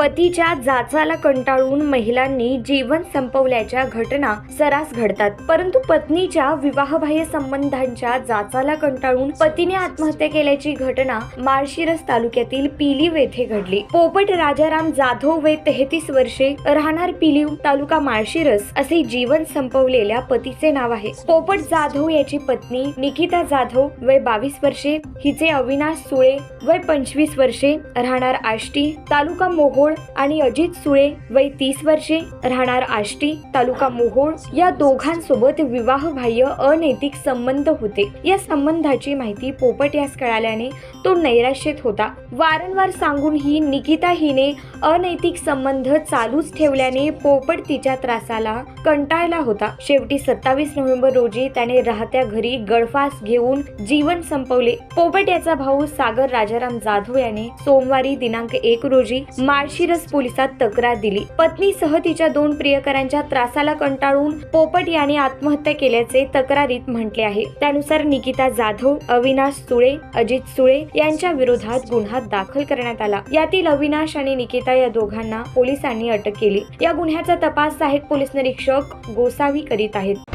पतीच्या जाचाला कंटाळून महिलांनी जीवन संपवल्याच्या घटना सरास घडतात, परंतु पत्नीच्या विवाहबाह्य संबंधांच्या जाचाला कंटाळून पतीने आत्महत्या केल्याची घटना माळशिरस तालुक्यातील पिलीव येथे घडली। पोपट राजाराम जाधव वय 33 वर्षे, राहणार पिलीव, तालुका माळशिरस असे जीवन संपवलेल्या पतीचे नाव आहे। पोपट जाधव याची पत्नी निकिता जाधव वय 22 वर्षे, हिचे अविनाश सुळे वय 25 वर्षे, राहणार आष्टी, तालुका मोहोळ आणि अजित सुळे वय 30 वर्षे, राहणार आष्टी, तालुका मोहोळ या दोघांसोबत विवाहबाह्य अनैतिक संबंध होते। या संबंधाची माहिती पोपट यास कळाल्याने तो नैराश्यात होता। वारंवार सांगूनही निकिता हिने अनैतिक संबंध चालूच ठेवल्याने पोपट तिच्या त्रासाला कंटाळला होता। शेवटी 27 नोव्हेंबर रोजी त्याने राहत्या घरी गळफास घेऊन जीवन संपवले। पोपट याचा भाऊ सागर राजाराम जाधव याने सोमवारी दिनांक 1 रोजी माळशिरस पोलिसात तक्रार दिली। पत्नीसह तिच्या 2 प्रियकरांच्या त्रासाला कंटाळून पोपट याने आत्महत्या केल्याचे तक्रारीत म्हटले आहे। त्यानुसार निकिता जाधव, अविनाश सुळे, अजित सुळे यांच्या विरोधात गुन्हा दाखल करण्यात आला। यातील अविनाश आणि निकिता या दोघांना पोलिसांनी अटक केली। या गुन्ह्याचा तपास सहाय्यक पोलीस निरीक्षक गोसावी करीत आहेत।